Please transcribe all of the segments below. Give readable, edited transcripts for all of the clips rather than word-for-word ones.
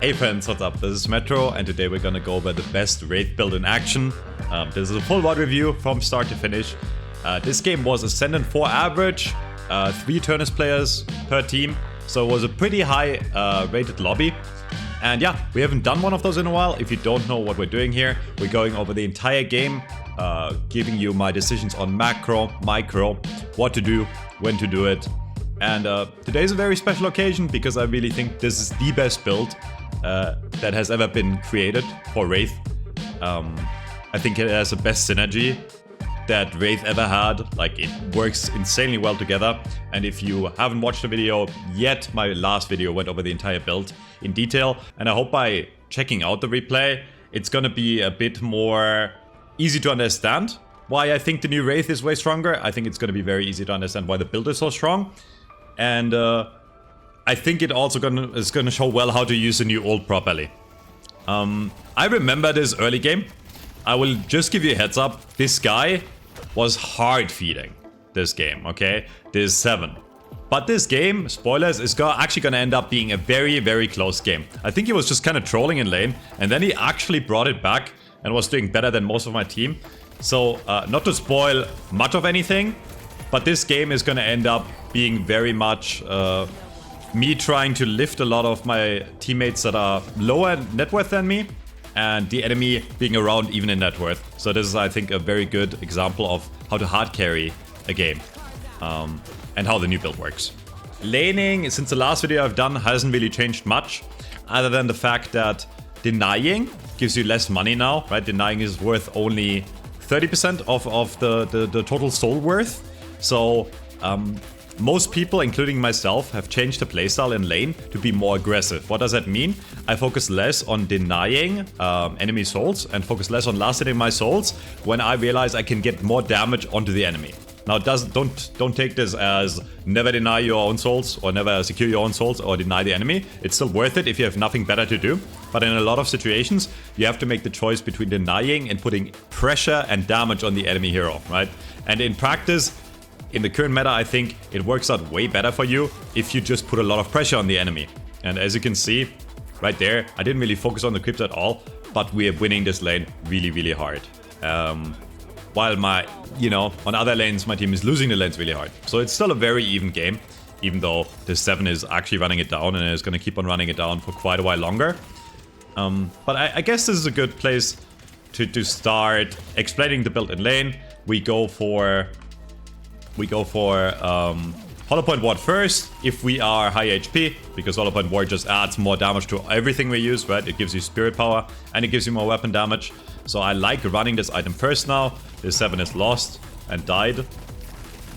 Hey friends, what's up? This is Metro, and today we're gonna go over the best Wraith build in action. This is a full VOD review from start to finish. This game was Ascendant 4 average, 3 Turnus players per team, so it was a pretty high rated lobby. And yeah, we haven't done one of those in a while. If you don't know what we're doing here, we're going over the entire game, giving you my decisions on macro, micro, what to do, when to do it. And today's a very special occasion because I really think this is the best build that has ever been created for Wraith. I think it has the best synergy that Wraith ever had. Like, it works insanely well together. And if you haven't watched the video yet, my last video went over the entire build in detail. And I hope by checking out the replay, it's gonna be a bit more easy to understand why I think the new Wraith is way stronger. I think it's gonna be very easy to understand why the build is so strong. And I think it also is gonna show well how to use the new ult properly. I remember this early game. I will just give you a heads up. This guy was hard feeding this game, okay? This 7. But this game, spoilers, is actually gonna end up being a very, very close game. I think he was just kind of trolling in lane, and then he actually brought it back and was doing better than most of my team. So, not to spoil much of anything, but this game is gonna end up being very much me trying to lift a lot of my teammates that are lower net worth than me, and the enemy being around even in net worth. So this is, I think, a very good example of how to hard carry a game, and how the new build works. Laning, since the last video I've done, hasn't really changed much, other than the fact that denying gives you less money now, right? Denying is worth only 30% of the total soul worth. So most people, including myself, have changed the playstyle in lane to be more aggressive. What does that mean? I focus less on denying enemy souls and focus less on last hitting my souls when I realize I can get more damage onto the enemy. Now, don't take this as never deny your own souls or never secure your own souls or deny the enemy. It's still worth it if you have nothing better to do. But in a lot of situations, you have to make the choice between denying and putting pressure and damage on the enemy hero, right? And in practice, in the current meta, I think it works out way better for you if you just put a lot of pressure on the enemy. And as you can see, right there, I didn't really focus on the creeps at all, but we are winning this lane really, really hard. While on other lanes, my team is losing the lanes really hard. So it's still a very even game, even though the 7 is actually running it down and is going to keep on running it down for quite a while longer. But I guess this is a good place to start explaining the build in lane. We go for Hollow Point Ward first if we are high HP, because Hollow Point Ward just adds more damage to everything we use, right? It gives you spirit power and it gives you more weapon damage. So I like running this item first now. This 7 is lost and died.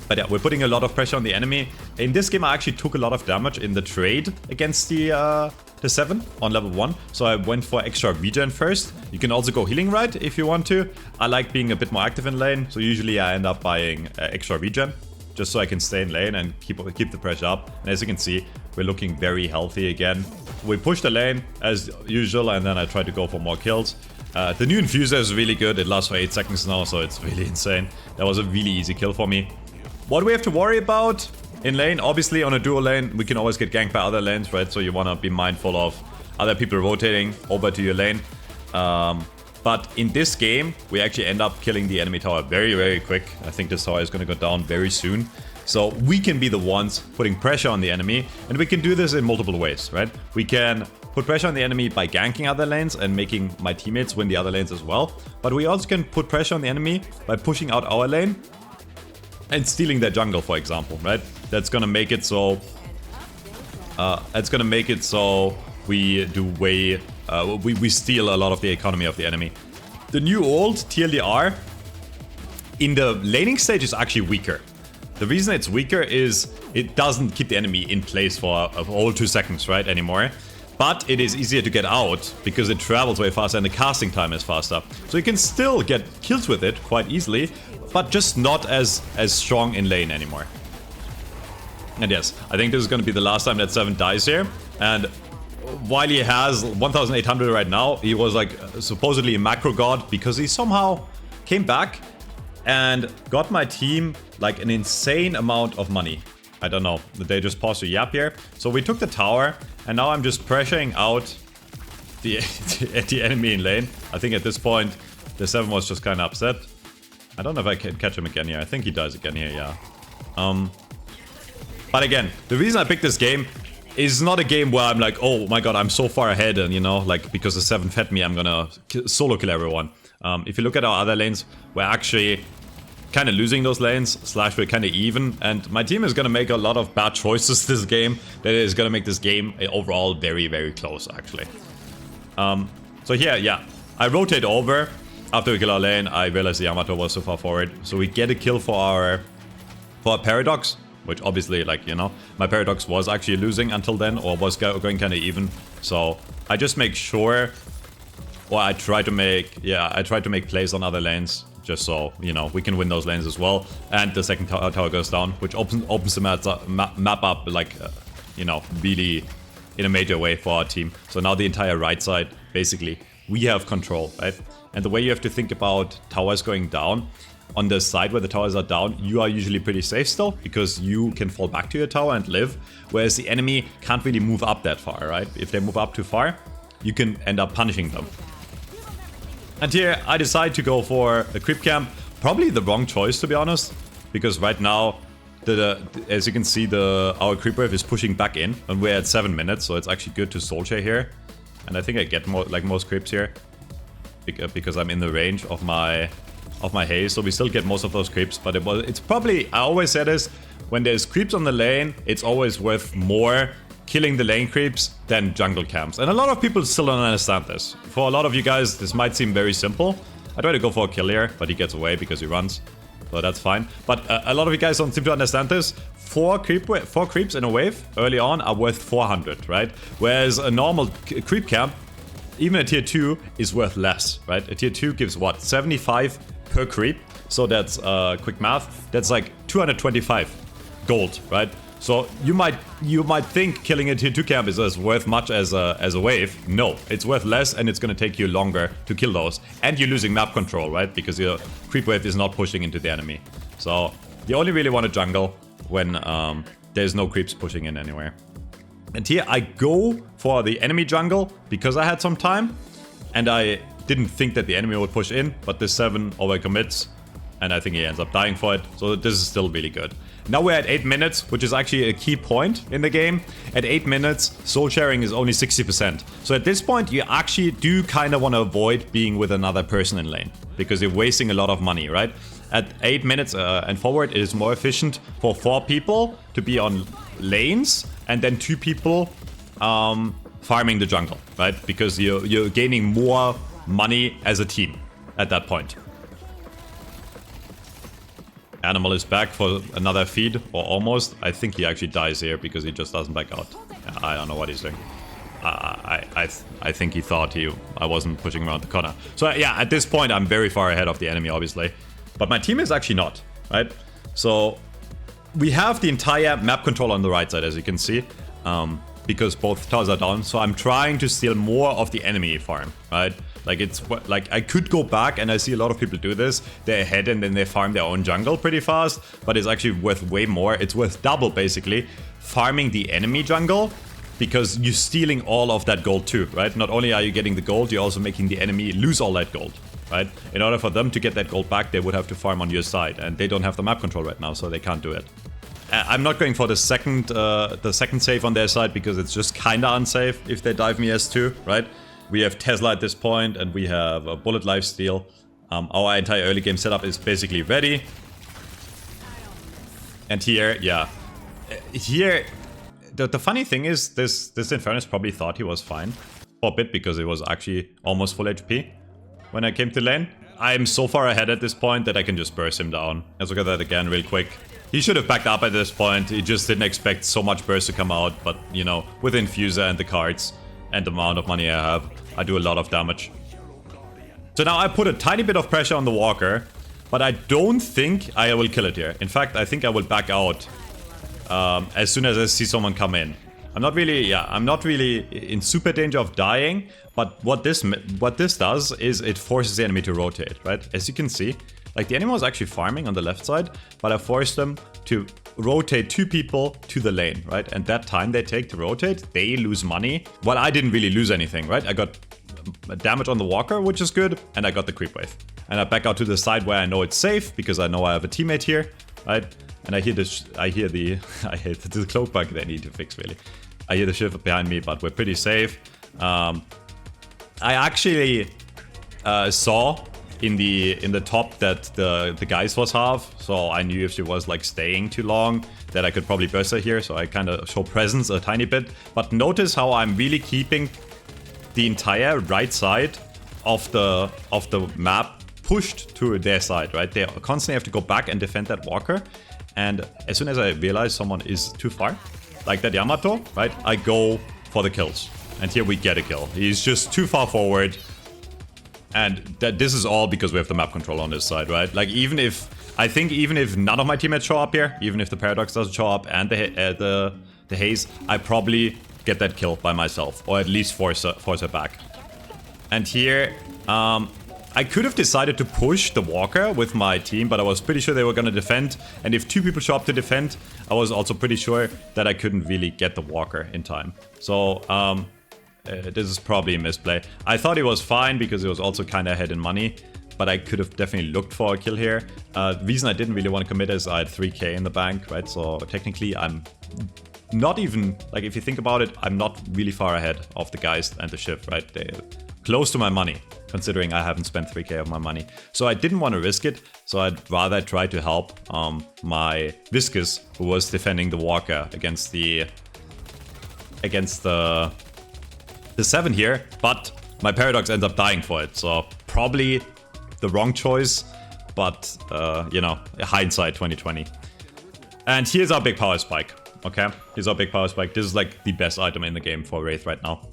But yeah, we're putting a lot of pressure on the enemy. In this game, I actually took a lot of damage in the trade against the 7 on level 1. So I went for extra regen first. You can also go healing right if you want to. I like being a bit more active in lane. So usually I end up buying extra regen, just so I can stay in lane and keep the pressure up. And as you can see, we're looking very healthy again. We push the lane as usual, and then I try to go for more kills. The new infuser is really good. It lasts for 8 seconds now, so it's really insane. That was a really easy kill for me. What do we have to worry about in lane? Obviously, on a duo lane, we can always get ganked by other lanes, right? So you want to be mindful of other people rotating over to your lane. But in this game, we actually end up killing the enemy tower very, very quick. I think this tower is going to go down very soon. So we can be the ones putting pressure on the enemy. And we can do this in multiple ways, right? We can put pressure on the enemy by ganking other lanes and making my teammates win the other lanes as well. But we also can put pressure on the enemy by pushing out our lane and stealing their jungle, for example, right? That's gonna make it so we do we steal a lot of the economy of the enemy. The new ult, TLDR, in the laning stage is actually weaker. The reason it's weaker is it doesn't keep the enemy in place for a whole 2 seconds, right, anymore. But it is easier to get out because it travels way faster and the casting time is faster. So you can still get kills with it quite easily, but just not as strong in lane anymore. And yes, I think this is going to be the last time that 7 dies here. And while he has 1,800 right now, he was like supposedly a macro god because he somehow came back and got my team like an insane amount of money. I don't know, they just paused to yap here. So we took the tower, and now I'm just pressuring out the enemy in lane. I think at this point, the 7 was just kind of upset. I don't know if I can catch him again here. I think he dies again here, yeah. But again, the reason I picked this game is not a game where I'm like, oh my god, I'm so far ahead and, you know, like, because the 7 fed me, I'm gonna solo kill everyone. If you look at our other lanes, we're actually kind of losing those lanes, / we're kind of even, and my team is gonna make a lot of bad choices this game that is gonna make this game overall very, very close, actually. So here, yeah, I rotate over. After we kill our lane, I realized the Yamato was so far forward, so we get a kill for our Paradox, which obviously, like, you know, my Paradox was actually losing until then, or was going kind of even. So I just make sure, or I try to make, yeah, I try to make plays on other lanes, just so, you know, we can win those lanes as well. And the second tower goes down, which opens the map up, like, you know, really in a major way for our team. So now the entire right side, basically, we have control, right? And the way you have to think about towers going down, on the side where the towers are down, you are usually pretty safe still, because you can fall back to your tower and live, whereas the enemy can't really move up that far, right? If they move up too far, you can end up punishing them. And here, I decide to go for a creep camp. Probably the wrong choice, to be honest, because right now, as you can see, our creep wave is pushing back in, and we're at 7 minutes, so it's actually good to soul share here. And I think I get more, like, most creeps here, because I'm in the range of my haze, so we still get most of those creeps. But it's probably, I always say this, when there's creeps on the lane, it's always worth more killing the lane creeps than jungle camps. And a lot of people still don't understand this. For a lot of you guys, this might seem very simple. I try to go for a kill here, but he gets away because he runs, so that's fine. But a lot of you guys don't seem to understand this. 4 creeps in a wave early on are worth 400, right? Whereas a normal creep camp, even a tier 2, is worth less, right? A tier 2 gives what, 75 per creep, so that's quick math, that's like 225 gold, right? So you might think killing a tier 2 camp is as worth much as a wave. No, it's worth less, and it's gonna take you longer to kill those, and you're losing map control, right? Because your creep wave is not pushing into the enemy. So you only really want to jungle when there's no creeps pushing in anywhere. And here I go for the enemy jungle because I had some time, and I didn't think that the enemy would push in, but the 7 overcommits, and I think he ends up dying for it, so this is still really good. Now we're at 8 minutes, which is actually a key point in the game. At 8 minutes, soul sharing is only 60%. So at this point, you actually do kind of want to avoid being with another person in lane, because you're wasting a lot of money, right? At 8 minutes and forward, it is more efficient for 4 people to be on lanes, and then 2 people farming the jungle, right? Because you're gaining more money as a team at that point. Animal is back for another feed, or almost. I think he actually dies here because he just doesn't back out. I don't know what he's doing. I think he thought I wasn't pushing around the corner. So yeah, at this point I'm very far ahead of the enemy, obviously. But my team is actually not, right? So we have the entire map control on the right side, as you can see, because both towers are down. So I'm trying to steal more of the enemy farm, right? Like, it's like I could go back, and I see a lot of people do this. They're ahead and then they farm their own jungle pretty fast, but it's actually worth way more. It's worth double, basically, farming the enemy jungle, because you're stealing all of that gold too, right? Not only are you getting the gold, you're also making the enemy lose all that gold, right? In order for them to get that gold back, they would have to farm on your side, and they don't have the map control right now, so they can't do it. I'm not going for the second save on their side, because it's just kinda unsafe if they dive me S2, right? We have Tesla at this point, and we have a bullet lifesteal. Our entire early game setup is basically ready. And here, yeah. Here, the funny thing is, this Infernus probably thought he was fine for a bit, because it was actually almost full HP when I came to lane. I'm so far ahead at this point that I can just burst him down. Let's look at that again real quick. He should have backed up at this point. He just didn't expect so much burst to come out, but, you know, with Infuser and the cards and the amount of money I have, I do a lot of damage. So now I put a tiny bit of pressure on the walker, but I don't think I will kill it here. In fact, I think I will back out as soon as I see someone come in. I'm not really in super danger of dying, but what this does is it forces the enemy to rotate, right? As you can see, like, the enemy was actually farming on the left side, but I forced them to rotate 2 people to the lane, right? And that time they take to rotate, they lose money. Well, I didn't really lose anything, right? I got damage on the walker, which is good, and I got the creep wave. And I back out to the side where I know it's safe, because I know I have a teammate here, right? And I hear the cloak bug they need to fix, really. I hear the shift behind me, but we're pretty safe. I actually saw in the top that the guys was half, so I knew if she was like staying too long that I could probably burst her here, so I kind of show presence a tiny bit. But notice how I'm really keeping the entire right side of the map pushed to their side, right? They constantly have to go back and defend that walker, and as soon as I realize someone is too far, like that Yamato, right, I go for the kills. And here we get a kill. He's just too far forward. And this is all because we have the map control on this side, right? Like, I think even if none of my teammates show up here, even if the Paradox doesn't show up and the Haze, I probably get that kill by myself, or at least force her back. And here, I could have decided to push the walker with my team, but I was pretty sure they were going to defend. And if 2 people show up to defend, I was also pretty sure that I couldn't really get the walker in time. So, this is probably a misplay. I thought it was fine because it was also kind of ahead in money, but I could have definitely looked for a kill here. The reason I didn't really want to commit is I had 3k in the bank, right? So technically I'm not even, like, if you think about it, I'm not really far ahead of the guys and the shift, right? They're close to my money, considering I haven't spent 3k of my money. So I didn't want to risk it, so I'd rather try to help my Viscous, who was defending the walker against the 7 here, but my Paradox ends up dying for it, so probably the wrong choice, but you know, hindsight 2020. And here's our big power spike, okay? Here's our big power spike. This is like the best item in the game for Wraith right now.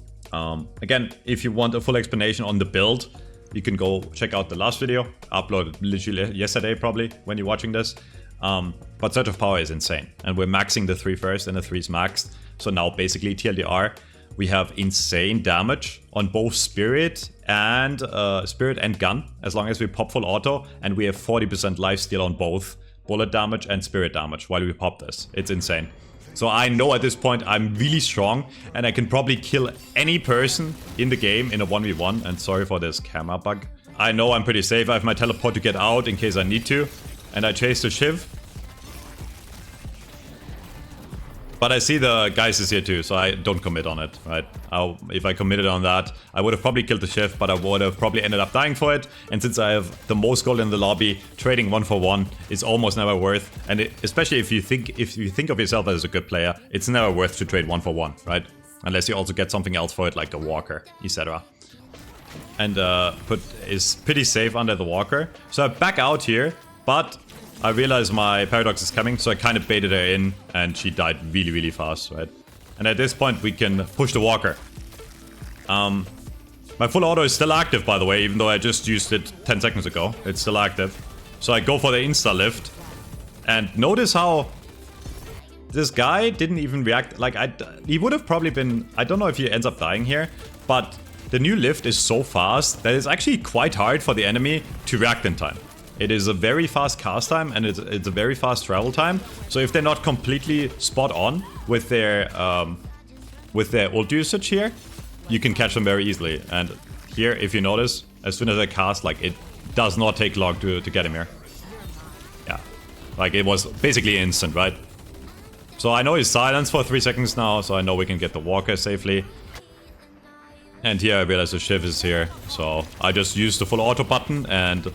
Again, if you want a full explanation on the build, you can go check out the last video, uploaded literally yesterday probably when you're watching this. But Surge of Power is insane, and we're maxing the 3 first, and the 3 is maxed. So now basically TLDR, we have insane damage on both Spirit and Gun, as long as we pop full auto, and we have 40% lifesteal on both bullet damage and spirit damage while we pop this. It's insane. So I know at this point I'm really strong, and I can probably kill any person in the game in a 1v1, and sorry for this camera bug. I know I'm pretty safe. I have my teleport to get out in case I need to, and I chase the Shiv. But I see the guys is here too, so I don't commit on it, right? If I committed on that, I would have probably killed the Shiv, but I would have probably ended up dying for it. And since I have the most gold in the lobby, trading 1-for-1 is almost never worth. And especially if you think of yourself as a good player, it's never worth to trade 1-for-1, right? Unless you also get something else for it, like the walker, etc. And is pretty safe under the walker. So I back out here, but I realize my Paradox is coming, so I kind of baited her in, and she died really, really fast, right? And at this point, we can push the walker. My full auto is still active, by the way, even though I just used it 10 seconds ago. It's still active. So I go for the insta-lift. And notice how this guy didn't even react. Like, he would have probably been... I don't know if he ends up dying here, but the new lift is so fast that it's actually quite hard for the enemy to react in time. It is a very fast cast time, and it's a very fast travel time. So if they're not completely spot on with their ult usage here, you can catch them very easily. And here, if you notice, as soon as I cast, like, it does not take long to get him here. Yeah, like, it was basically instant, right? So I know he's silenced for 3 seconds now, so I know we can get the walker safely. And here I realize the Shiv is here, so I just used the full auto button and...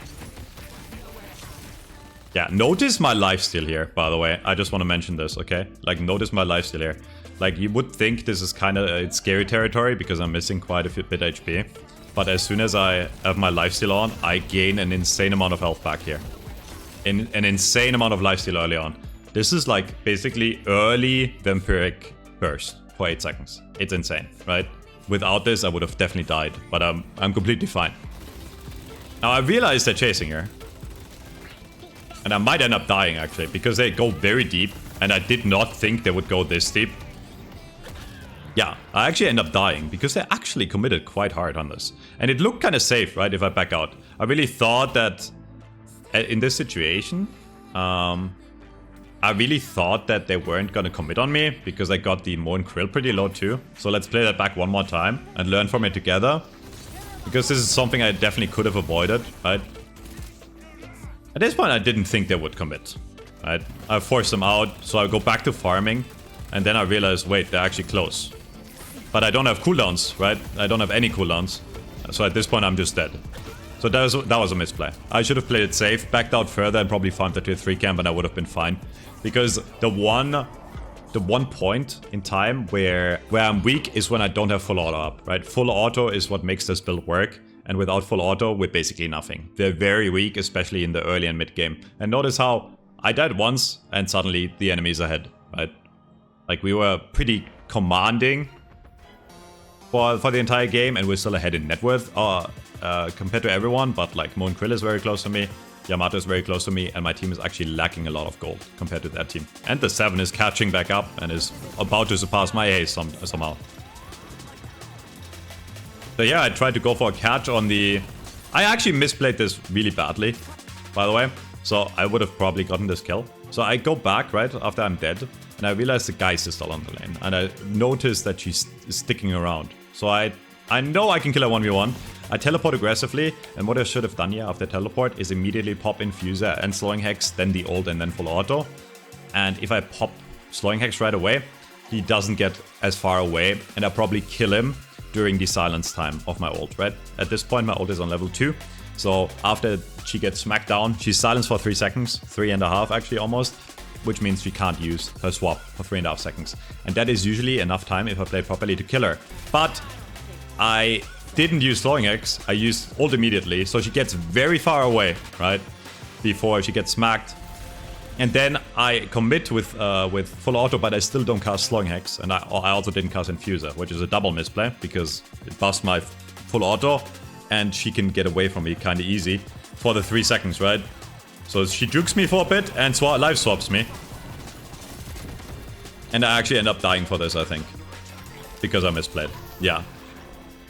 Yeah, notice my lifesteal here, by the way. I just want to mention this, okay? Like, notice my lifesteal here. Like, you would think this is kind of scary territory because I'm missing quite a bit HP. But as soon as I have my lifesteal on, I gain an insane amount of health back here. An insane amount of lifesteal early on. This is like basically early vampiric burst for 8 seconds. It's insane, right? Without this, I would have definitely died. But I'm completely fine. Now, I realize they're chasing her. And I might end up dying, actually, because they go very deep. And I did not think they would go this deep. Yeah, I actually end up dying because they actually committed quite hard on this. And it looked kind of safe, right, if I back out. I really thought that in this situation, I I really thought that they weren't gonna commit on me because I got the Moon Krill pretty low too. So let's play that back one more time and learn from it together. Because this is something I definitely could have avoided, right? At this point, I didn't think they would commit, right? I forced them out, so I go back to farming. And then I realized, wait, they're actually close. But I don't have cooldowns, right? I don't have any cooldowns. So at this point, I'm just dead. So that was a misplay. I should have played it safe, backed out further, and probably farmed the tier 3 camp, and I would have been fine. Because the one point in time where I'm weak is when I don't have full auto up, right? Full auto is what makes this build work. And without full auto, we're basically nothing. They're very weak, especially in the early and mid game. And notice how I died once, and suddenly the enemy's ahead, right? Like, we were pretty commanding for the entire game, and we're still ahead in net worth compared to everyone, but like Moon Krill is very close to me, Yamato is very close to me, and my team is actually lacking a lot of gold compared to that team. And the 7 is catching back up and is about to surpass my ace somehow. So yeah, I tried to go for a catch on the... I actually misplayed this really badly, by the way, so I would have probably gotten this kill. So I go back, right, after I'm dead, and I realize the Geist is still on the lane, and I notice that she's sticking around. So I know I can kill her 1v1. I teleport aggressively, and what I should have done here after teleport is immediately pop Infuser and Slowing Hex, then the ult, and then full auto. And if I pop Slowing Hex right away, he doesn't get as far away, and I probably kill him during the silence time of my ult, right? At this point, my ult is on level 2. So after she gets smacked down, she's silenced for 3 seconds, 3.5 actually almost, which means she can't use her swap for 3.5 seconds. And that is usually enough time if I play properly to kill her. But I didn't use Slowing Hex, I used ult immediately, so she gets very far away, right? Before she gets smacked. And then I commit with full auto, but I still don't cast Slowing Hex. And I also didn't cast Infuser, which is a double misplay, because it busts my full auto, and she can get away from me kind of easy for the 3 seconds, right? So she jukes me for a bit and life swaps me. And I actually end up dying for this, I think. Because I misplayed. Yeah.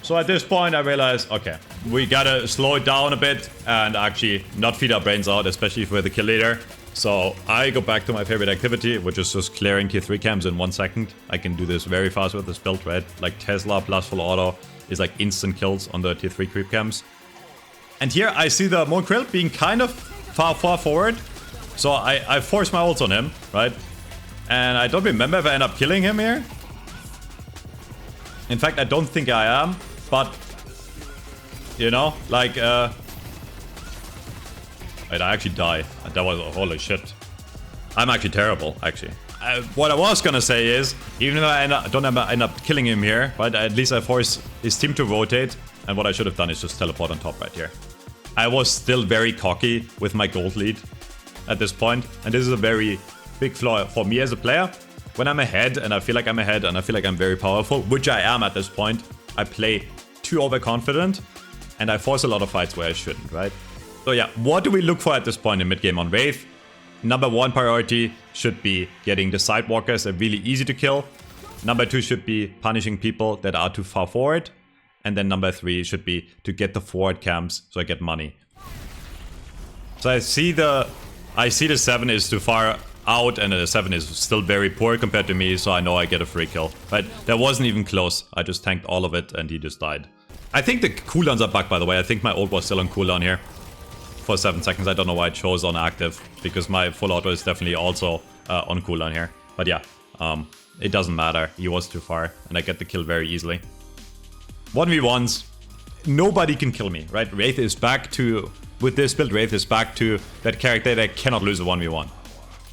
So at this point I realized, okay, we gotta slow it down a bit and actually not feed our brains out, especially if we're the kill leader. So I go back to my favorite activity, which is just clearing tier 3 camps in 1 second. I can do this very fast with this build, right? Like Tesla plus full auto is like instant kills on the tier 3 creep camps. And here I see the Moon Krill being kind of far forward. So I force my ults on him, right? And I don't remember if I end up killing him here. In fact, I don't think I am. But, you know, like, wait, I actually die. That was, holy shit. I'm actually terrible, actually. What I was gonna say is, even if I don't end up killing him here, right, at least I force his team to rotate. And what I should have done is just teleport on top right here. I was still very cocky with my gold lead at this point. And this is a very big flaw for me as a player. When I'm ahead, and I feel like I'm ahead, and I feel like I'm very powerful, which I am at this point, I play too overconfident, and I force a lot of fights where I shouldn't, right? So yeah, what do we look for at this point in mid-game on Wraith? Number 1 priority should be getting the sidewalkers that are really easy to kill. Number 2 should be punishing people that are too far forward. And then number 3 should be to get the forward camps so I get money. So I see the 7 is too far out, and the 7 is still very poor compared to me, so I know I get a free kill. But that wasn't even close. I just tanked all of it and he just died. I think the cooldowns are bugged, by the way. I think my ult was still on cooldown here for 7 seconds. I don't know why it shows on active, because my full auto is definitely also on cooldown here. But yeah, it doesn't matter. He was too far and I get the kill very easily. 1v1s, nobody can kill me, right? Wraith is back to, with this build, Wraith is back to that character that cannot lose a 1v1.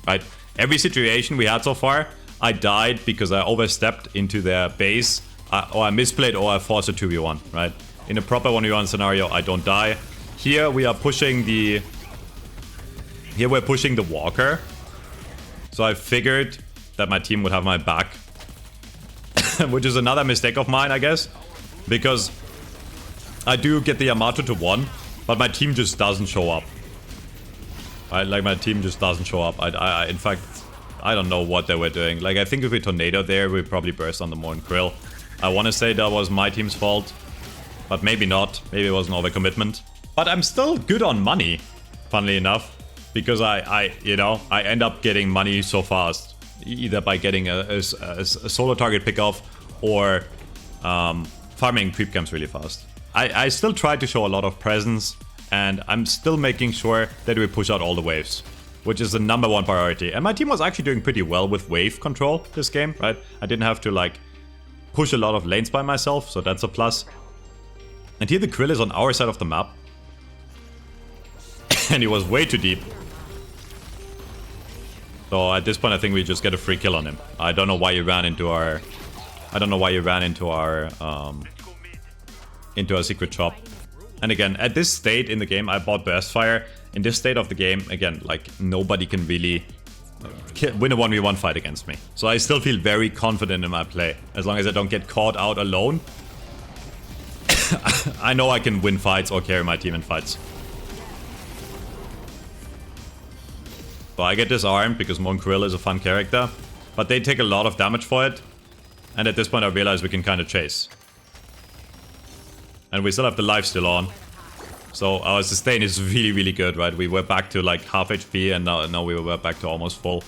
Right? Every situation we had so far, I died because I overstepped into their base, or I misplayed, or I forced a 2v1, right? In a proper 1v1 scenario, I don't die. Here we are pushing the... Here we're pushing the walker. So I figured that my team would have my back. Which is another mistake of mine, I guess. Because I do get the Yamato to 1, but my team just doesn't show up. Like, my team just doesn't show up. In fact, I don't know what they were doing. Like, I think if we tornado there, we probably burst on the Moon Krill. I want to say that was my team's fault, but maybe not. Maybe it was an overcommitment. But I'm still good on money, funnily enough. because I end up getting money so fast, either by getting a solo target pick off or farming creep camps really fast. I still try to show a lot of presence, and I'm still making sure that we push out all the waves, which is the #1 priority. And my team was actually doing pretty well with wave control this game, right? I didn't have to like push a lot of lanes by myself, so that's a plus. And here the Krill is on our side of the map. And he was way too deep. So at this point I think we just get a free kill on him. I don't know why he ran into our... into our secret shop. And again, at this state in the game, I bought Burst Fire. In this state of the game, again, like, nobody can really win a 1v1 fight against me. So I still feel very confident in my play. As long as I don't get caught out alone, I know I can win fights or carry my team in fights. So I get disarmed because Mon Krill is a fun character. But they take a lot of damage for it. And at this point I realize we can kind of chase. And we still have the life still on. So our sustain is really, really good, right? We were back to like half HP and now we were back to almost full.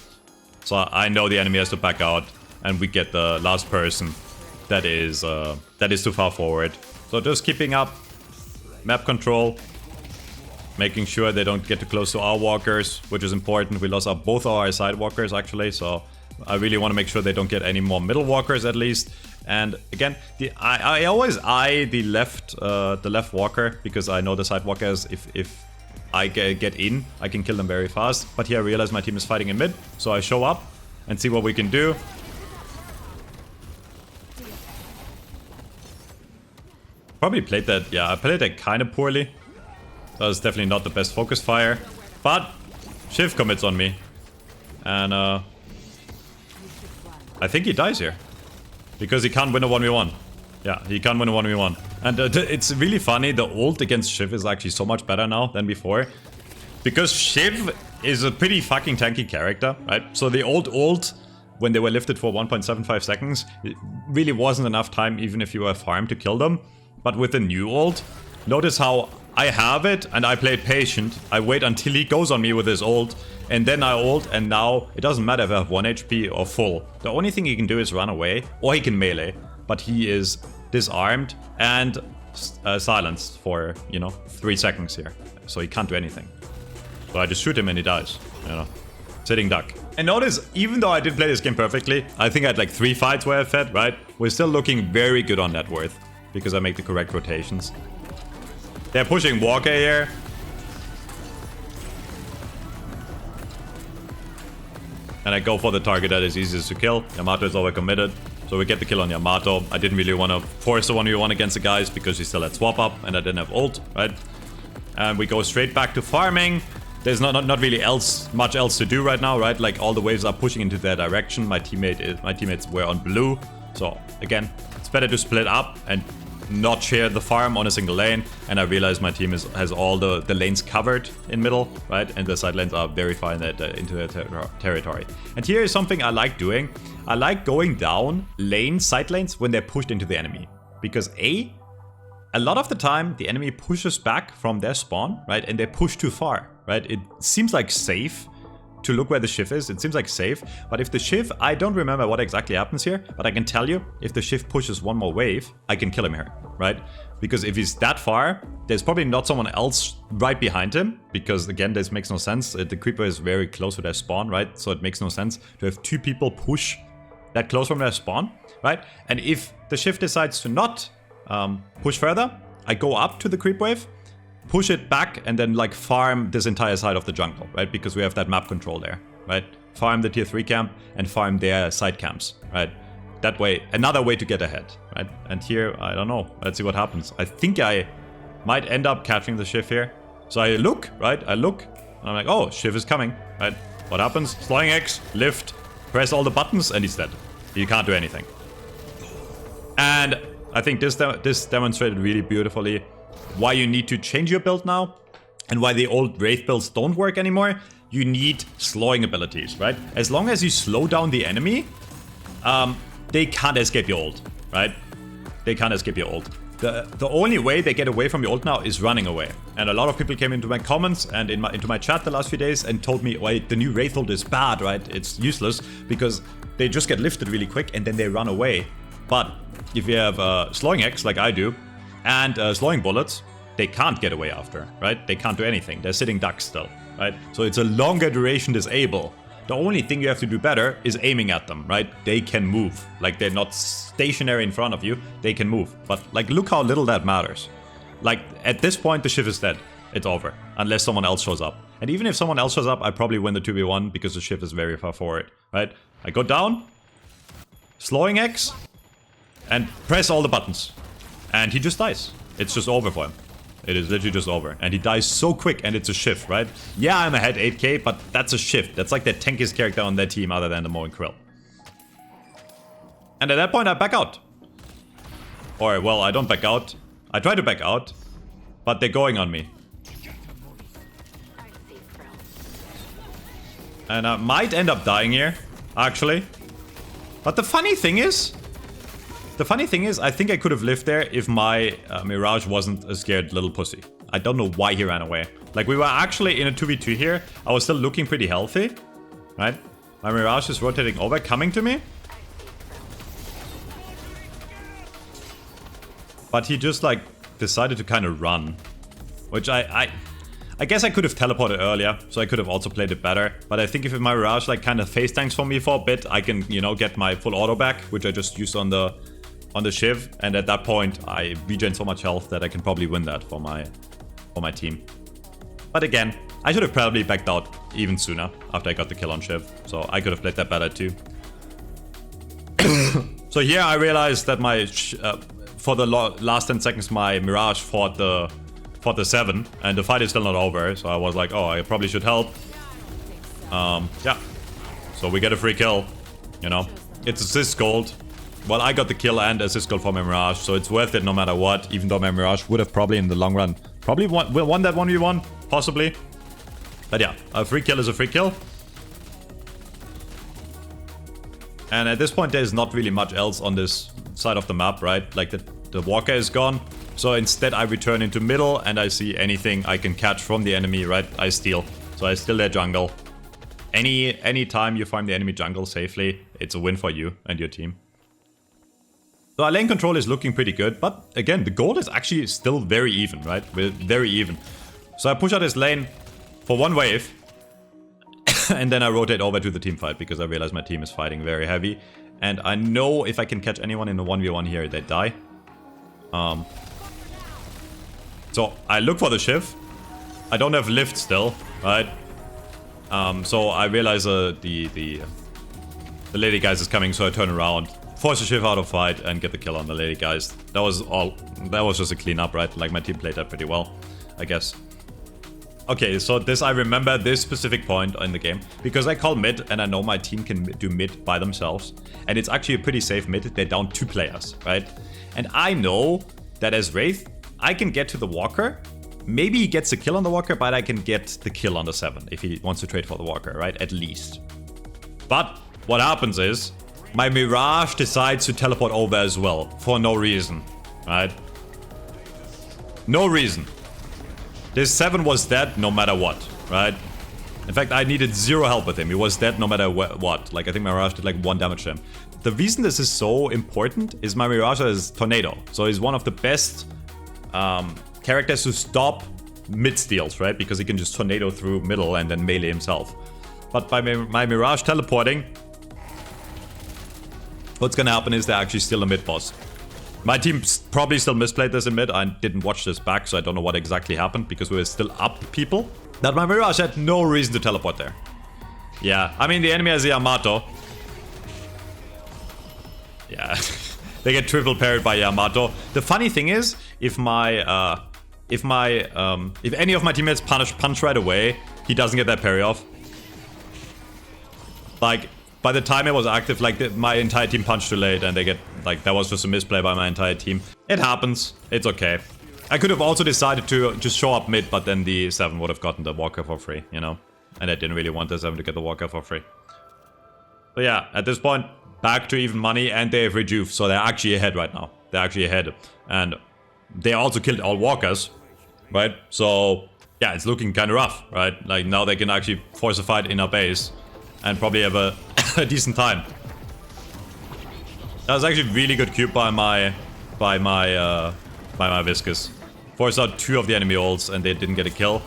So I know the enemy has to back out and we get the last person that is too far forward. So just keeping up map control, making sure they don't get too close to our walkers, which is important. We lost both our side walkers actually, so I really want to make sure they don't get any more middle walkers at least. And again, I always eye the left walker because I know the side walkers. If I get in, I can kill them very fast. But here I realize my team is fighting in mid, so I show up and see what we can do. Probably played that. Yeah, I played that kind of poorly. That was definitely not the best focus fire, but Shiv commits on me, and I think he dies here. Because he can't win a 1v1. Yeah, he can't win a 1v1. And it's really funny, the ult against Shiv is actually so much better now than before. Because Shiv is a pretty fucking tanky character, right? So the old ult, when they were lifted for 1.75 seconds, it really wasn't enough time even if you were farmed to kill them. But with the new ult, notice how I have it and I play patient. I wait until he goes on me with his ult. And then I ult, and now it doesn't matter if I have 1 HP or full. The only thing he can do is run away, or he can melee. But he is disarmed and silenced for, 3 seconds here. So he can't do anything. So I just shoot him and he dies, Sitting duck. And notice, even though I didn't play this game perfectly, I think I had like 3 fights where I fed, right? We're still looking very good on net worth, because I make the correct rotations. They're pushing Walker here. And I go for the target that is easiest to kill. Yamato is overcommitted, so we get the kill on Yamato. I didn't really want to force the 1v1 against the guys because he still had swap up and I didn't have ult, right? And we go straight back to farming. There's not really much else to do right now, right? Like all the waves are pushing into their direction. My teammates were on blue, so again, it's better to split up and not share the farm on a single lane. And I realize my team has all the lanes covered in middle, right? And the side lanes are very far into their territory. And here is something I like doing. I like going down side lanes when they're pushed into the enemy. Because a lot of the time the enemy pushes back from their spawn, right? And they push too far, right? It seems like safe to look where the Shiv is. It seems like safe, but if the Shiv, I don't remember what exactly happens here, but I can tell you, if the Shiv pushes one more wave, I can kill him here, right? Because if he's that far, there's probably not someone else right behind him, because again, this makes no sense. The creeper is very close to their spawn, right? So it makes no sense to have 2 people push that close from their spawn, right? And if the Shiv decides to not push further, I go up to the creep wave, push it back, and then like farm this entire side of the jungle, right? Because we have that map control there, right? Farm the tier 3 camp and farm their side camps, right? That way, another way to get ahead, right? And here, I don't know. Let's see what happens. I think I might end up catching the Shiv here. So I look, right? I look, and I'm like, oh, Shiv is coming, right? What happens? Flying X, lift, press all the buttons, and he's dead. He can't do anything. And I think this demonstrated really beautifully why you need to change your build now and why the old Wraith builds don't work anymore. You need slowing abilities, right? As long as you slow down the enemy, they can't escape your ult, right? They can't escape your ult. The only way they get away from your ult now is running away. And a lot of people came into my comments and into my chat the last few days and told me, wait, the new Wraith ult is bad, right? It's useless because they just get lifted really quick and then they run away. But if you have slowing X like I do and slowing bullets, they can't get away after, right? They can't do anything. They're sitting ducks still, right? So it's a longer duration disable. The only thing you have to do better is aiming at them, right? They can move. Like, they're not stationary in front of you. They can move. But, like, look how little that matters. Like, at this point, the shift is dead. It's over. Unless someone else shows up. And even if someone else shows up, I probably win the 2v1 because the shift is very far forward, right? I go down, slowing X, and press all the buttons. And he just dies. It's just over for him. It is literally just over. And he dies so quick, and it's a shift, right? Yeah, I'm ahead 8k, but that's a shift. That's like the tankiest character on their team other than the Mo and Krill. And at that point, I back out. Or, well, I don't back out. I try to back out, but they're going on me. And I might end up dying here, actually. But the funny thing is, I think I could have lived there if my Mirage wasn't a scared little pussy. I don't know why he ran away. Like, we were actually in a 2v2 here. I was still looking pretty healthy, right? My Mirage is rotating over, coming to me. But he just, like, decided to kind of run. Which I guess I could have teleported earlier, so I could have also played it better. But I think if my Mirage, like, kind of face tanks for me for a bit, I can, you know, get my full auto back, which I just used on the Shiv, and at that point I regen so much health that I can probably win that for my team. But again, I should have probably backed out even sooner after I got the kill on Shiv, so I could have played that better too. So here I realized that my for the last 10 seconds my Mirage fought the 7, and the fight is still not over, so I was like, oh, I probably should help. Yeah, so we get a free kill, you know. It's assist gold. Well, I got the kill and assist gold for my Mirage, so it's worth it no matter what, even though my Mirage would have probably in the long run probably won that 1v1, possibly. But yeah, a free kill is a free kill. And at this point, there's not really much else on this side of the map, right? Like, the walker is gone, so instead I return into middle and I see anything I can catch from the enemy, right? I steal. So I steal their jungle. Any time you farm the enemy jungle safely, it's a win for you and your team. So our lane control is looking pretty good, but again, the gold is actually still very even, right? Very even. So I push out his lane for one wave, and then I rotate over to the team fight because I realize my team is fighting very heavy. And I know if I can catch anyone in a 1v1 here, they die. So I look for the Shiv. I don't have lift still, right? So I realize the lady guys is coming, so I turn around. Force the Shiv out of fight and get the kill on the lady guys. That was just a cleanup, right? Like, my team played that pretty well, I guess. Okay, so I remember this specific point in the game because I call mid and I know my team can do mid by themselves. And it's actually a pretty safe mid. They're down 2 players, right? And I know that as Wraith, I can get to the walker. Maybe he gets a kill on the walker, but I can get the kill on the 7 if he wants to trade for the walker, right? At least. But what happens is, my Mirage decides to teleport over as well, for no reason, right? No reason. This 7 was dead no matter what, right? In fact, I needed 0 help with him. He was dead no matter what. Like, I think my Mirage did like 1 damage to him. The reason this is so important is my Mirage is Tornado. So he's one of the best characters to stop mid steals, right? Because he can just Tornado through middle and then melee himself. But by my Mirage teleporting, what's gonna happen is they're actually still a mid boss. My team probably still misplayed this in mid. I didn't watch this back, so I don't know what exactly happened because we were still up people. That my Mirage had no reason to teleport there. Yeah, I mean, the enemy has the Yamato. Yeah, they get triple parried by Yamato. The funny thing is, if any of my teammates punch right away, he doesn't get that parry off. Like, by the time it was active, like, my entire team punched too late and they get, like, that was just a misplay by my entire team. It happens. It's okay. I could have also decided to just show up mid, but then the 7 would have gotten the walker for free, you know? And I didn't really want the 7 to get the walker for free. So yeah, at this point, back to even money, and they have rejuve, so they're actually ahead right now. They're actually ahead. And they also killed all walkers, right? So yeah, it's looking kind of rough, right? Like now they can actually force a fight in our base and probably have a, a decent time. That was actually really good cube by my Viscus. Forced out 2 of the enemy ults and they didn't get a kill.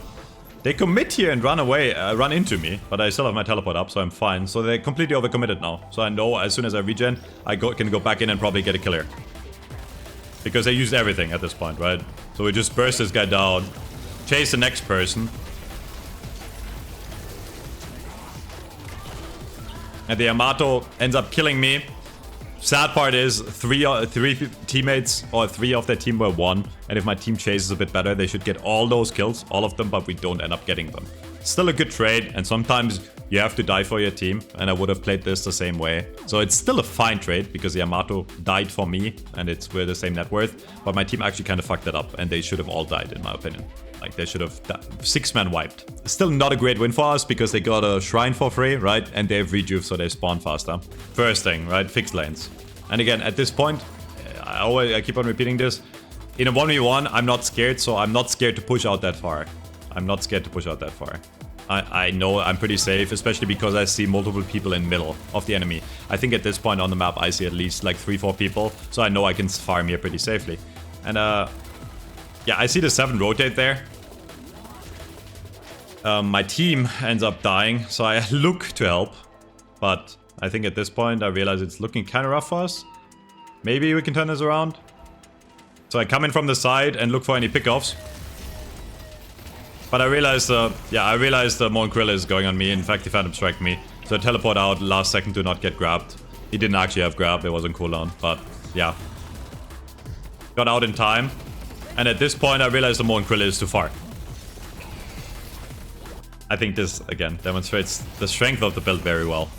They commit here and run away, run into me, but I still have my teleport up, so I'm fine. So they're completely overcommitted now. So I know as soon as I regen, I can go back in and probably get a kill here. Because they used everything at this point, right? So we just burst this guy down, chase the next person. And the Yamato ends up killing me. Sad part is, three teammates, or 3 of their team were 1. And if my team chases a bit better, they should get all those kills, all of them, but we don't end up getting them. Still a good trade, and sometimes you have to die for your team, and I would have played this the same way. So it's still a fine trade, because Yamato died for me, and we're the same net worth. But my team actually kind of fucked it up, and they should have all died, in my opinion. Like, they should have 6-man wiped. Still not a great win for us, because they got a shrine for free, right? And they have rejuve, so they spawn faster. First thing, right? Fixed lanes. And again, at this point, I keep on repeating this. In a 1v1, I'm not scared, so I'm not scared to push out that far. I'm not scared to push out that far. I know I'm pretty safe, especially because I see multiple people in the middle of the enemy. I think at this point on the map, I see at least like 3-4 people, so I know I can farm here pretty safely. And yeah, I see the 7 rotate there. My team ends up dying, so I look to help. But I think at this point, I realize it's looking kind of rough for us. Maybe we can turn this around. So I come in from the side and look for any pickoffs. But I realized, I realized Mon Krill is going on me. In fact, he Phantom Strike me. So I teleport out last second to not get grabbed. He didn't actually have grab, it was on cooldown. But yeah. Got out in time. And at this point, I realized the Mon Krill is too far. I think this, again, demonstrates the strength of the build very well.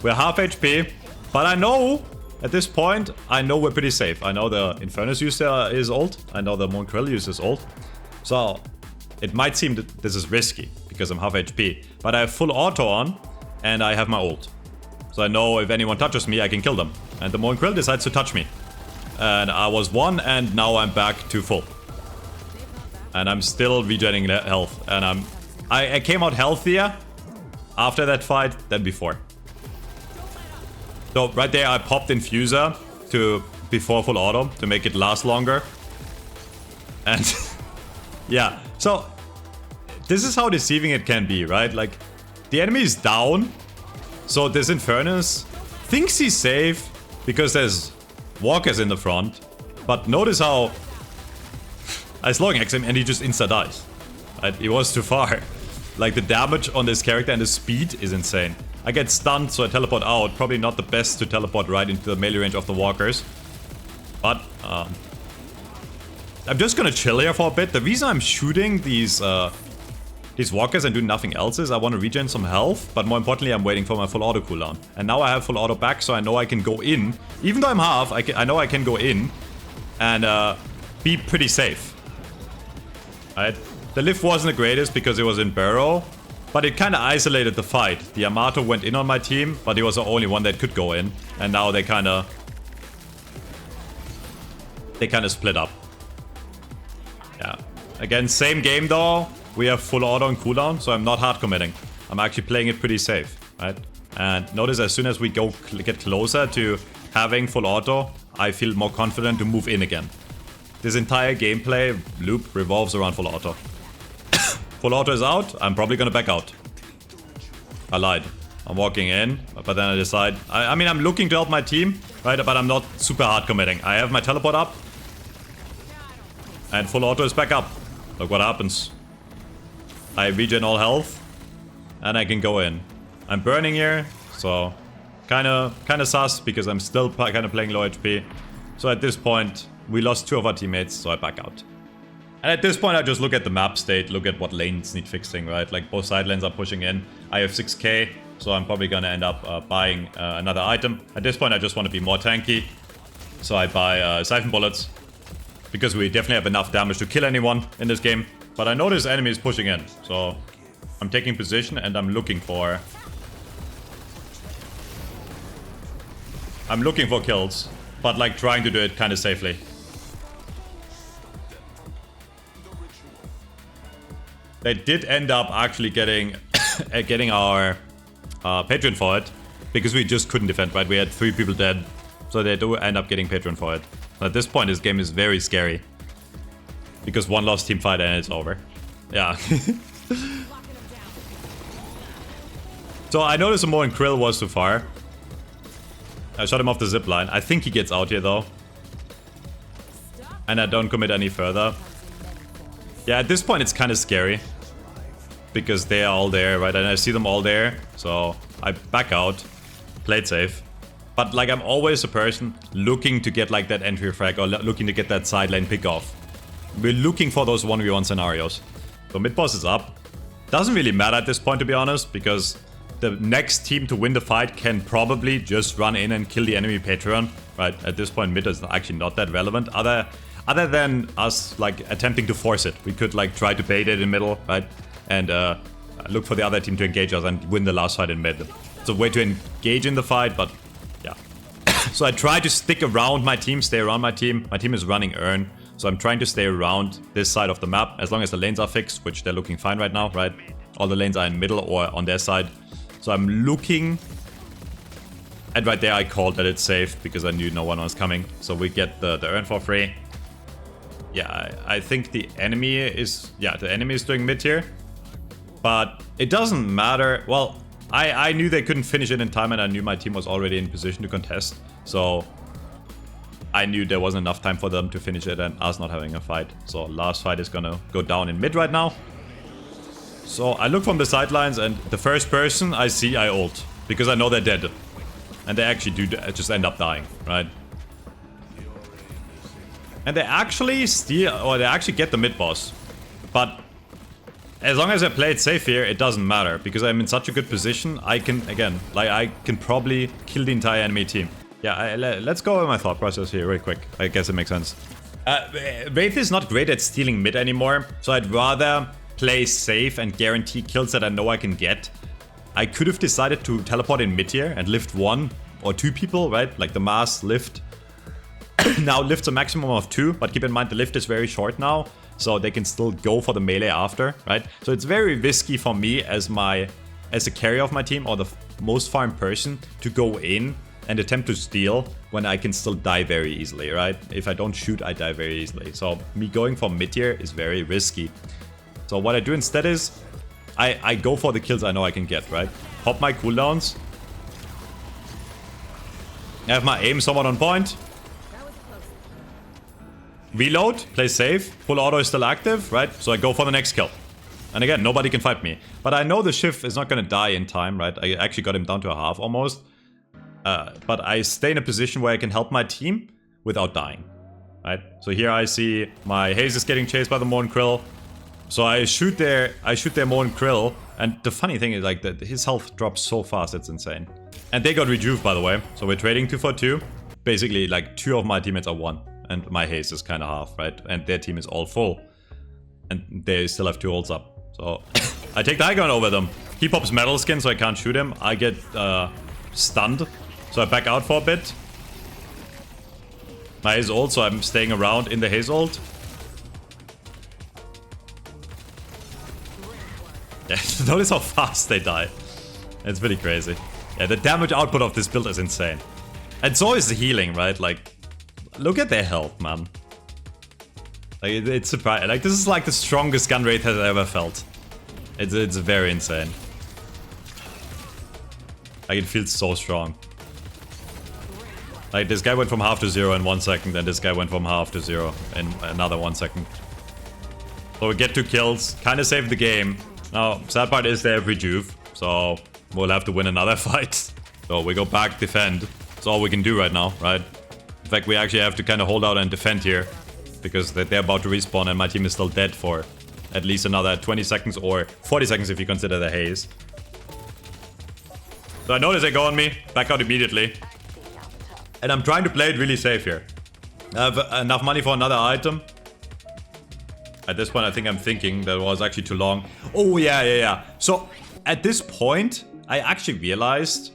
We're half HP, but I know, at this point, I know we're pretty safe. I know the Infernus user is ult. I know the Mon Krill uses ult. So, it might seem that this is risky, because I'm half HP. But I have full auto on, and I have my ult. So I know if anyone touches me, I can kill them. And the Mon Krill decides to touch me. And I was 1, and now I'm back to full. And I'm still regenerating health. And I came out healthier after that fight than before. So right there I popped Infuser before full auto to make it last longer. And yeah, so this is how deceiving it can be, right? Like, the enemy is down, so this Infernus thinks he's safe because there's walkers in the front. But notice how I slowing X him and he just insta dies. Right? He was too far. Like, the damage on this character and the speed is insane. I get stunned, so I teleport out. Probably not the best to teleport right into the melee range of the walkers. But I'm just gonna chill here for a bit. The reason I'm shooting these walkers and doing nothing else is I want to regen some health. But more importantly, I'm waiting for my full auto cooldown. And now I have full auto back, so I know I can go in. Even though I'm half, I know I can go in and be pretty safe. Right? The lift wasn't the greatest because it was in Burrow, but it kind of isolated the fight. The Yamato went in on my team, but he was the only one that could go in. And now they kind of split up. Yeah. Again, same game though. We have full auto and cooldown, so I'm not hard committing. I'm actually playing it pretty safe, right? And notice as soon as we get closer to having full auto, I feel more confident to move in again. This entire gameplay loop revolves around full auto. Full auto is out, I'm probably gonna back out. I lied. I'm walking in, but then I decide... I mean, I'm looking to help my team, right? But I'm not super hard committing. I have my teleport up. And full auto is back up. Look what happens. I regen all health. And I can go in. I'm burning here, so... Kinda sus, because I'm still kinda playing low HP. So at this point, we lost 2 of our teammates, so I back out. And at this point, I just look at the map state, look at what lanes need fixing, right? Like, both side lanes are pushing in. I have 6k, so I'm probably gonna end up buying another item. At this point, I just want to be more tanky. So I buy Siphon Bullets. Because we definitely have enough damage to kill anyone in this game. But I know this enemy is pushing in, so... I'm taking position and I'm looking for kills. But, like, trying to do it kind of safely. They did end up actually getting getting our Patreon for it. Because we just couldn't defend, right? We had 3 people dead. So they do end up getting Patreon for it. So at this point, this game is very scary. Because one lost team fight and it's over. Yeah. So I noticed more than Krill was too far. I shot him off the zip line. I think he gets out here though. And I don't commit any further. Yeah, at this point it's kind of scary. Because they are all there, right? And I see them all there. So I back out. Play it safe. But like I'm always a person looking to get like that entry frag or looking to get that side lane pick off. We're looking for those 1v1 scenarios. So mid boss is up. Doesn't really matter at this point to be honest. Because the next team to win the fight can probably just run in and kill the enemy Patreon. Right, at this point mid is actually not that relevant. Other than us like attempting to force it. We could like try to bait it in middle, right? And look for the other team to engage us and win the last fight in mid. It's a way to engage in the fight, but yeah. So I try to stick around my team, stay around my team. My team is running Urn, so I'm trying to stay around this side of the map as long as the lanes are fixed, which they're looking fine right now, right? All the lanes are in middle or on their side. So I'm looking... And right there I called that it's safe because I knew no one was coming. So we get the Urn for free. Yeah, I think the enemy is... Yeah, the enemy is doing mid here. But it doesn't matter. Well, I knew they couldn't finish it in time and I knew my team was already in position to contest. So I knew there wasn't enough time for them to finish it and us not having a fight. So last fight is gonna go down in mid right now. So I look from the sidelines and the first person I see, I ult. Because I know they're dead. And they actually do just end up dying, right? And they actually steal, or they actually get the mid boss. But as long as I play it safe here, it doesn't matter. Because I'm in such a good position, I can, again, like I can probably kill the entire enemy team. Yeah, let's go over my thought process here real quick. I guess it makes sense. Wraith is not great at stealing mid anymore. So I'd rather play safe and guarantee kills that I know I can get. I could have decided to teleport in mid here and lift 1 or 2 people, right? Like the mass lift. Now lifts a maximum of 2, but keep in mind the lift is very short now. So they can still go for the melee after, right? So it's very risky for me as the carrier of my team or the most farm person to go in and attempt to steal when I can still die very easily, right? If I don't shoot, I die very easily. So me going for mid here is very risky. So what I do instead is I go for the kills I know I can get, right? Pop my cooldowns. I have my aim somewhat on point. Reload, play safe. Full auto is still active, right? So I go for the next kill. And again, nobody can fight me. But I know the Shiv is not going to die in time, right? I actually got him down to a half almost. But I stay in a position where I can help my team without dying, right? So here I see my Haze is getting chased by the Morn Krill. So I shoot their Morn Krill. And the funny thing is like that his health drops so fast, it's insane. And they got rejuve, by the way. So we're trading 2 for 2. Basically, like 2 of my teammates are 1. And my haze is kind of half, right? And their team is all full. And they still have 2 ults up. So I take the high ground over them. He pops metal skin, so I can't shoot him. I get stunned. So I back out for a bit. My haze ult, so I'm staying around in the haze ult. Yeah, notice how fast they die. It's pretty crazy. Yeah, the damage output of this build is insane. And so is the healing, right? Like, look at their health, man. Like, it's surprising. Like, this is like the strongest gun Wraith has ever felt. It's very insane. Like, it feels so strong. Like, this guy went from half to 0 in 1 second, and this guy went from half to 0 in another 1 second. So we get 2 kills, kind of saved the game. Now, sad part is they have rejuve, so we'll have to win another fight. So we go back, defend. That's all we can do right now, right? In fact, we actually have to kind of hold out and defend here. Because they're about to respawn and my team is still dead for at least another 20 seconds or 40 seconds if you consider the haze. So I notice they go on me, back out immediately. And I'm trying to play it really safe here. I have enough money for another item. At this point, I think I'm thinking that was actually too long. Oh, yeah. So at this point, I actually realized...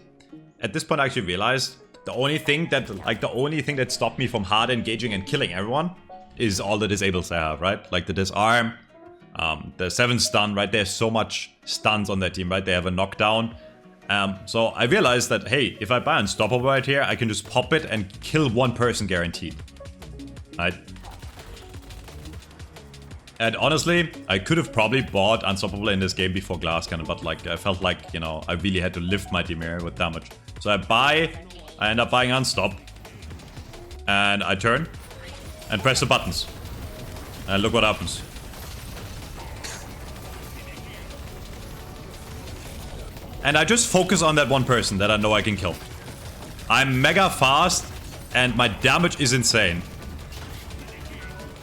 the only thing that stopped me from hard engaging and killing everyone is all the disables I have, right? Like the disarm, The 7 stun, right? There's so much stuns on their team, right? They have a knockdown. So I realized that, hey, if I buy Unstoppable right here, I can just pop it and kill one person guaranteed. Right? And honestly, I could have probably bought Unstoppable in this game before Glass Cannon, but like I felt like, you know, I really had to lift my team here with damage. So I end up buying Unstop. And I turn and press the buttons. And look what happens. And I just focus on that one person that I know I can kill. I'm mega fast and my damage is insane.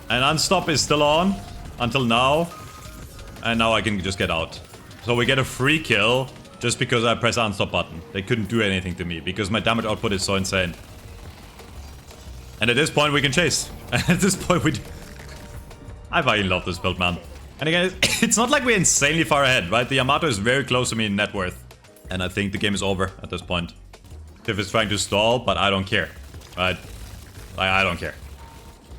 And Unstop is still on until now. And now I can just get out. So we get a free kill just because I press the Unstop button. They couldn't do anything to me because my damage output is so insane. And at this point we can chase. At this point we... I fucking love this build, man. And again, it's not like we're insanely far ahead, right? The Yamato is very close to me in net worth. And I think the game is over at this point. Tiff is trying to stall, but I don't care. Right? I don't care.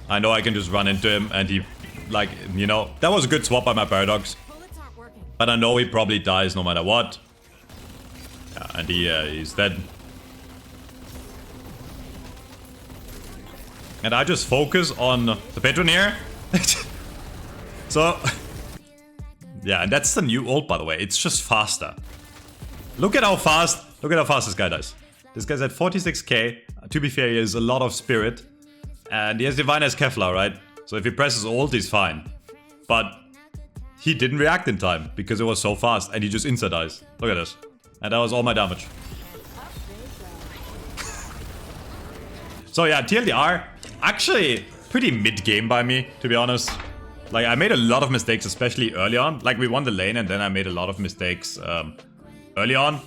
I know I can just run into him and he, like, you know, that was a good swap by my Paradox. But I know he probably dies no matter what. Yeah, and he's dead. And I just focus on the Patron here. So, yeah, and that's the new ult, by the way. It's just faster. Look at how fast this guy does. This guy's at 46k. To be fair, he has a lot of spirit. And he has Divine as Kevlar, right? So if he presses ult, he's fine. But he didn't react in time because it was so fast and he just insta-dies. Look at this. And that was all my damage. So yeah, TLDR, actually pretty mid-game by me, to be honest. Like, I made a lot of mistakes, especially early on. Like, we won the lane and then I made a lot of mistakes early on.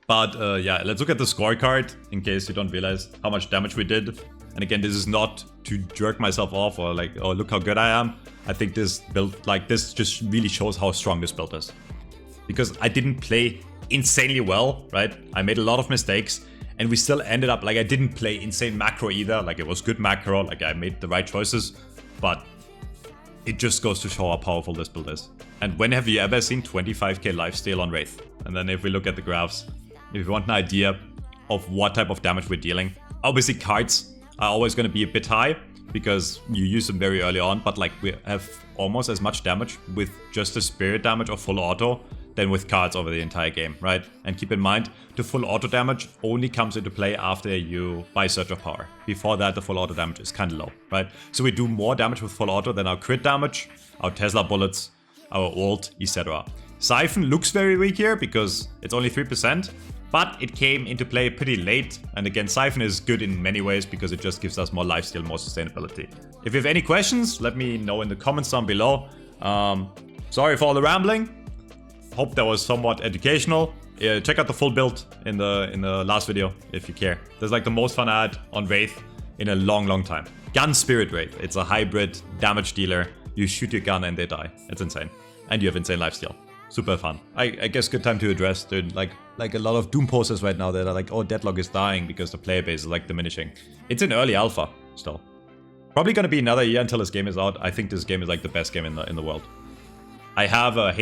But yeah, let's look at the scorecard in case you don't realize how much damage we did. And again, this is not to jerk myself off or like, oh, look how good I am. I think this build, like, this just really shows how strong this build is. Because I didn't play insanely well, right? I made a lot of mistakes and we still ended up, like, I didn't play insane macro either. Like, it was good macro, like, I made the right choices. But it just goes to show how powerful this build is. And when have you ever seen 25k lifesteal on Wraith? And then if we look at the graphs, if you want an idea of what type of damage we're dealing, obviously cards are always going to be a bit high because you use them very early on, but like we have almost as much damage with just the spirit damage or full auto than with cards over the entire game, right? And keep in mind, the full auto damage only comes into play after you buy Surge of Power. Before that, the full auto damage is kind of low, right? So we do more damage with full auto than our crit damage, our Tesla bullets, our ult, etc. Siphon looks very weak here because it's only 3%, but it came into play pretty late. And again, Siphon is good in many ways because it just gives us more lifesteal, more sustainability. If you have any questions, let me know in the comments down below. Sorry for all the rambling. Hope that was somewhat educational. Check out the full build in the last video if you care. There's like the most fun I had on Wraith in a long time. Gun Spirit Wraith. It's a hybrid damage dealer. You shoot your gun and they die. It's insane. And you have insane lifesteal. Super fun. I guess good time to address, dude. Like a lot of Doom posters right now that are like, oh, Deadlock is dying because the player base is like diminishing. It's in early alpha still. Probably gonna be another year until this game is out. I think this game is like the best game in the world. I have a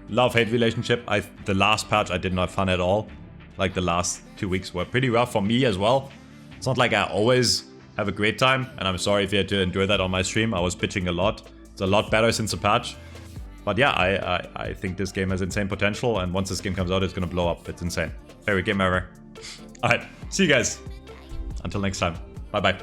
love-hate relationship. The last patch I didn't have fun at all. Like the last 2 weeks were pretty rough for me as well. It's not like I always have a great time, and I'm sorry if you had to endure that on my stream. I was bitching a lot. It's a lot better since the patch. But yeah, I think this game has insane potential, and once this game comes out, it's gonna blow up. It's insane. Favorite game ever. Alright, see you guys. Until next time. Bye-bye.